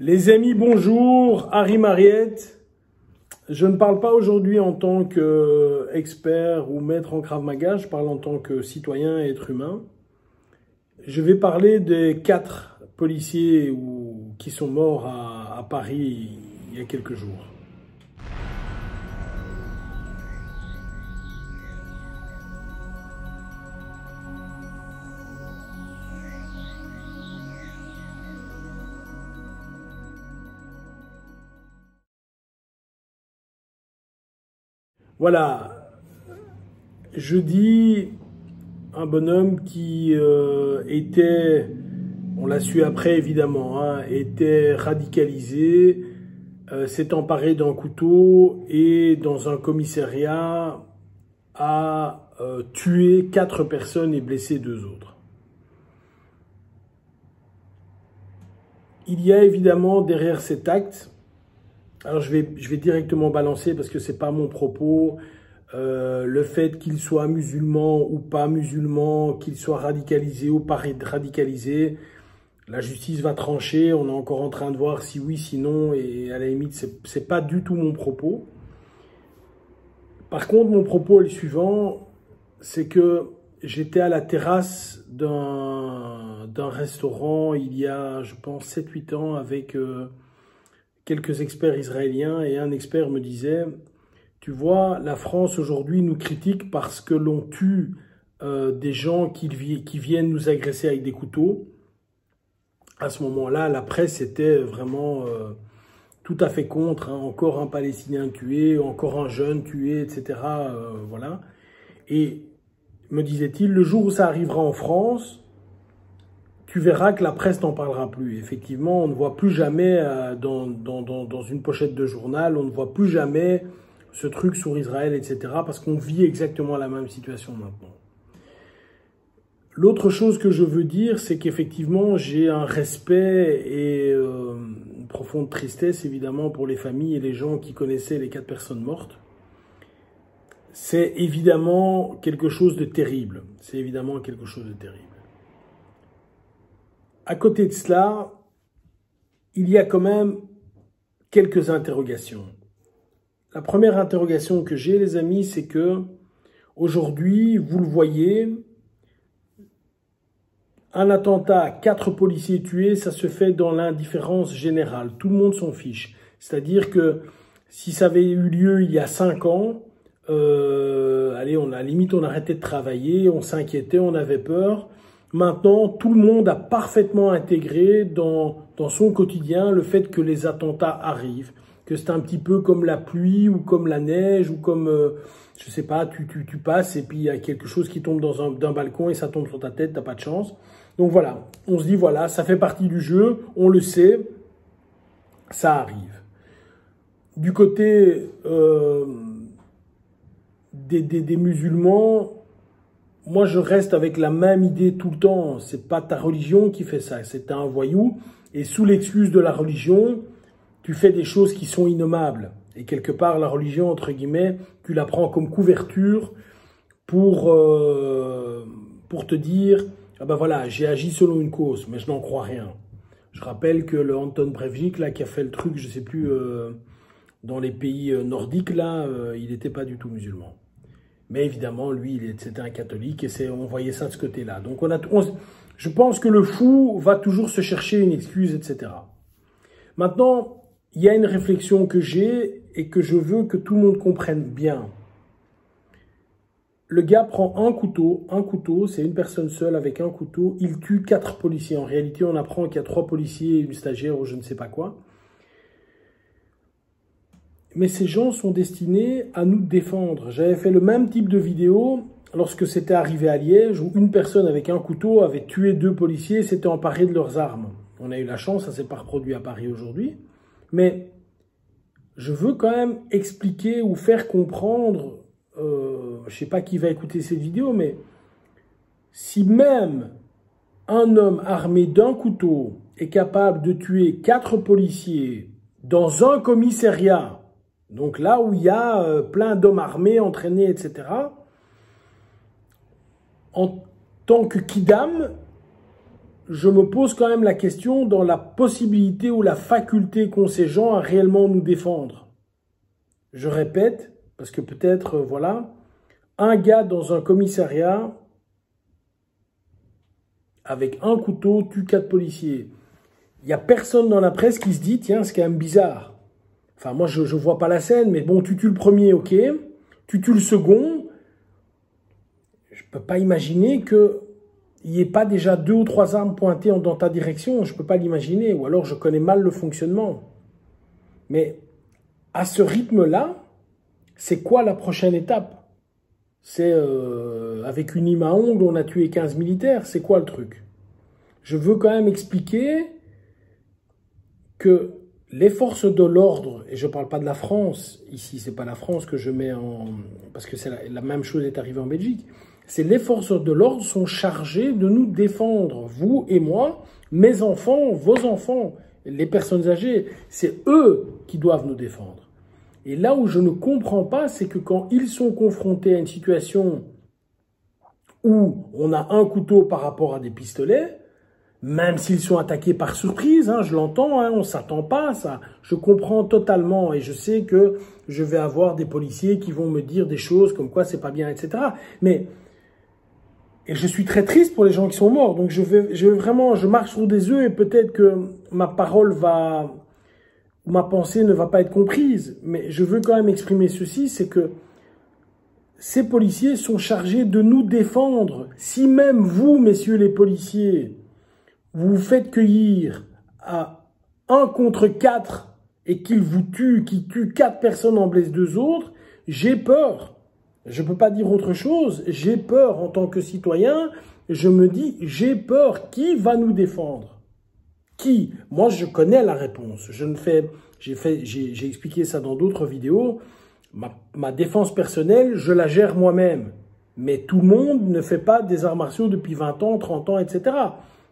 Les amis, bonjour, Harry Mariette. Je ne parle pas aujourd'hui en tant qu'expert ou maître en Krav Maga, je parle en tant que citoyen et être humain. Je vais parler des 4 policiers qui sont morts à Paris il y a quelques jours. Voilà, jeudi, un bonhomme qui était, on l'a su après évidemment, était radicalisé, s'est emparé d'un couteau et dans un commissariat a tué 4 personnes et blessé 2 autres. Il y a évidemment derrière cet acte, alors je vais directement balancer parce que c'est pas mon propos, le fait qu'il soit musulman ou pas musulman, qu'il soit radicalisé ou pas radicalisé, la justice va trancher, on est encore en train de voir si oui, si non, et à la limite, c'est pas du tout mon propos. Par contre, mon propos est le suivant, c'est que j'étais à la terrasse d'un restaurant il y a, je pense, 7-8 ans avec quelques experts israéliens et un expert me disait « Tu vois, la France aujourd'hui nous critique parce que l'on tue des gens qui viennent nous agresser avec des couteaux. » À ce moment-là, la presse était vraiment tout à fait contre. Encore un Palestinien tué, encore un jeune tué, etc. Voilà. Et me disait-il, le jour où ça arrivera en France, tu verras que la presse n'en parlera plus. Effectivement, on ne voit plus jamais dans une pochette de journal, on ne voit plus jamais ce truc sur Israël, etc. parce qu'on vit exactement la même situation maintenant. L'autre chose que je veux dire, c'est qu'effectivement, j'ai un respect et une profonde tristesse, évidemment, pour les familles et les gens qui connaissaient les 4 personnes mortes. C'est évidemment quelque chose de terrible. C'est évidemment quelque chose de terrible. À côté de cela, il y a quand même quelques interrogations. La première interrogation que j'ai, les amis, c'est que aujourd'hui, vous le voyez, un attentat, 4 policiers tués, ça se fait dans l'indifférence générale. Tout le monde s'en fiche. C'est-à-dire que si ça avait eu lieu il y a 5 ans, allez, à la limite, on arrêtait de travailler, on s'inquiétait, on avait peur. Maintenant, tout le monde a parfaitement intégré dans son quotidien le fait que les attentats arrivent, que c'est un petit peu comme la pluie ou comme la neige ou comme, je sais pas, tu passes et puis il y a quelque chose qui tombe d'un balcon et ça tombe sur ta tête, t'as pas de chance. Donc voilà, on se dit voilà, ça fait partie du jeu, on le sait, ça arrive. Du côté des musulmans, moi, je reste avec la même idée tout le temps. C'est pas ta religion qui fait ça, c'est un voyou. Et sous l'excuse de la religion, tu fais des choses qui sont innommables. Et quelque part, la religion, entre guillemets, tu la prends comme couverture pour te dire « Ah ben voilà, j'ai agi selon une cause, mais je n'en crois rien. » Je rappelle que le Anton Breivik, là, qui a fait le truc, je sais plus, dans les pays nordiques, là, il n'était pas du tout musulman. Mais évidemment, lui, c'était un catholique et on voyait ça de ce côté-là. Donc, je pense que le fou va toujours se chercher une excuse, etc. Maintenant, il y a une réflexion que j'ai et que je veux que tout le monde comprenne bien. Le gars prend un couteau, c'est une personne seule avec un couteau, il tue 4 policiers. En réalité, on apprend qu'il y a 3 policiers et une stagiaire ou je ne sais pas quoi. Mais ces gens sont destinés à nous défendre. J'avais fait le même type de vidéo lorsque c'était arrivé à Liège, où une personne avec un couteau avait tué 2 policiers et s'était emparé de leurs armes. On a eu la chance, ça ne s'est pas reproduit à Paris aujourd'hui. Mais je veux quand même expliquer ou faire comprendre, je ne sais pas qui va écouter cette vidéo, mais si même un homme armé d'un couteau est capable de tuer 4 policiers dans un commissariat, donc là où il y a plein d'hommes armés, entraînés, etc., en tant que kidam, je me pose quand même la question dans la possibilité ou la faculté qu'ont ces gens à réellement nous défendre. Je répète, parce que peut-être, voilà, un gars dans un commissariat avec un couteau tue 4 policiers. Il n'y a personne dans la presse qui se dit, tiens, c'est quand même bizarre. Enfin, moi, je ne vois pas la scène, mais bon, tu tues le premier, ok. Tu tues le second. Je ne peux pas imaginer qu'il n'y ait pas déjà 2 ou 3 armes pointées dans ta direction. Je ne peux pas l'imaginer. Ou alors, je connais mal le fonctionnement. Mais à ce rythme-là, c'est quoi la prochaine étape? C'est avec une lime à ongles, on a tué 15 militaires. C'est quoi le truc? Je veux quand même expliquer que les forces de l'ordre, et je ne parle pas de la France, ici c'est pas la France que je mets en... parce que la même chose est arrivée en Belgique, c'est les forces de l'ordre sont chargées de nous défendre, vous et moi, mes enfants, vos enfants, les personnes âgées, c'est eux qui doivent nous défendre. Et là où je ne comprends pas, c'est que quand ils sont confrontés à une situation où on a un couteau par rapport à des pistolets, même s'ils sont attaqués par surprise, hein, je l'entends, hein, on ne s'attend pas à ça. Je comprends totalement et je sais que je vais avoir des policiers qui vont me dire des choses comme quoi c'est pas bien, etc. Mais et je suis très triste pour les gens qui sont morts. Donc je marche sur des œufs et peut-être que ma parole ma pensée ne va pas être comprise. Mais je veux quand même exprimer ceci, c'est que ces policiers sont chargés de nous défendre. Si même vous, messieurs les policiers, vous vous faites cueillir à 1 contre 4 et qu'il vous tue, qu'il tue 4 personnes en blesse 2 autres, j'ai peur. Je ne peux pas dire autre chose. J'ai peur en tant que citoyen. Je me dis, j'ai peur. Qui va nous défendre? Qui? Moi, je connais la réponse. J'ai expliqué ça dans d'autres vidéos. Ma défense personnelle, je la gère moi-même. Mais tout le monde ne fait pas des arts martiaux depuis 20 ans, 30 ans, etc.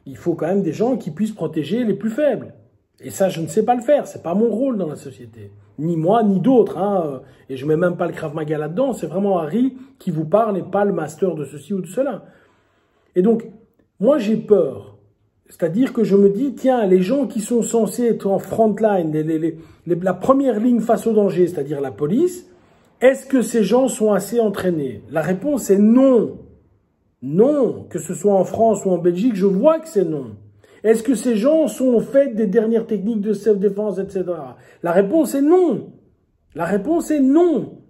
Il faut quand même des gens qui puissent protéger les plus faibles. Et ça, je ne sais pas le faire. C'est pas mon rôle dans la société. Ni moi, ni d'autres. Hein. Et je mets même pas le Krav Maga là-dedans. C'est vraiment Harry qui vous parle et pas le master de ceci ou de cela. Et donc, moi, j'ai peur. C'est-à-dire que je me dis, tiens, les gens qui sont censés être en front line, la première ligne face au danger, c'est-à-dire la police, est-ce que ces gens sont assez entraînés? La réponse est non. Non, que ce soit en France ou en Belgique, je vois que c'est non. Est-ce que ces gens sont au fait des dernières techniques de self-défense, etc. La réponse est non. La réponse est non.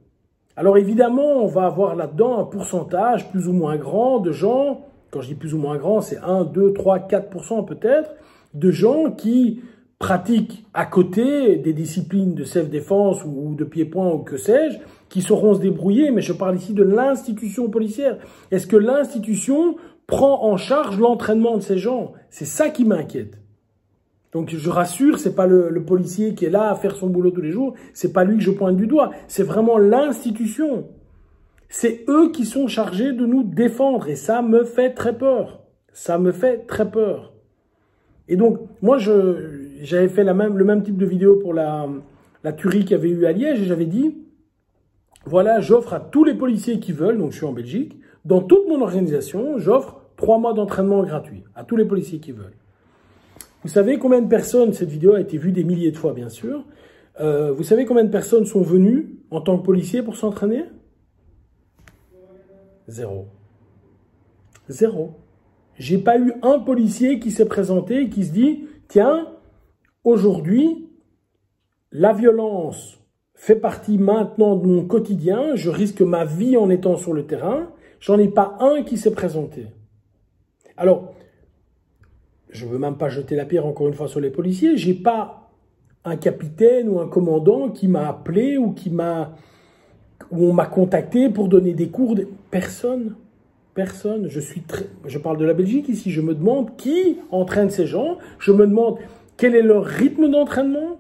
Alors évidemment, on va avoir là-dedans un pourcentage plus ou moins grand de gens, quand je dis plus ou moins grand, c'est 1, 2, 3, 4% peut-être, de gens qui pratiquent à côté des disciplines de self-défense ou de pied-point ou que sais-je, qui sauront se débrouiller, mais je parle ici de l'institution policière. Est-ce que l'institution prend en charge l'entraînement de ces gens? C'est ça qui m'inquiète. Donc je rassure, c'est pas le policier qui est là à faire son boulot tous les jours, c'est pas lui que je pointe du doigt, c'est vraiment l'institution. C'est eux qui sont chargés de nous défendre et ça me fait très peur. Ça me fait très peur. Et donc, moi, j'avais fait le même type de vidéo pour la tuerie qu'il y avait eu à Liège et j'avais dit, voilà, j'offre à tous les policiers qui veulent, donc je suis en Belgique, dans toute mon organisation, j'offre 3 mois d'entraînement gratuit à tous les policiers qui veulent. Vous savez combien de personnes, cette vidéo a été vue des milliers de fois, bien sûr, vous savez combien de personnes sont venues en tant que policiers pour s'entraîner? 0. 0. J'ai pas eu un policier qui s'est présenté et qui se dit, tiens, aujourd'hui, la violence fait partie maintenant de mon quotidien, je risque ma vie en étant sur le terrain, j'en ai pas un qui s'est présenté. Alors, je veux même pas jeter la pierre encore une fois sur les policiers, j'ai pas un capitaine ou un commandant qui m'a appelé ou où on m'a contacté pour donner des cours. Personne. Personne. Je parle de la Belgique ici. Je me demande qui entraîne ces gens. Je me demande quel est leur rythme d'entraînement.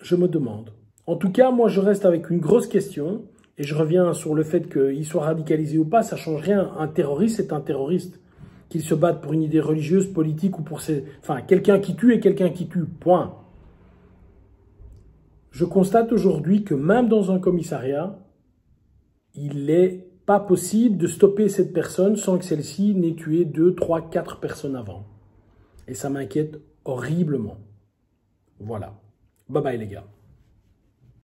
Je me demande. En tout cas, moi, je reste avec une grosse question. Et je reviens sur le fait qu'il soit radicalisé ou pas. Ça ne change rien. Un terroriste est un terroriste. Qu'il se batte pour une idée religieuse, politique ou pour quelqu'un qui tue et quelqu'un qui tue. Point. Je constate aujourd'hui que même dans un commissariat, il est pas possible de stopper cette personne sans que celle-ci n'ait tué 2, 3, 4 personnes avant. Et ça m'inquiète horriblement. Voilà. Bye bye les gars.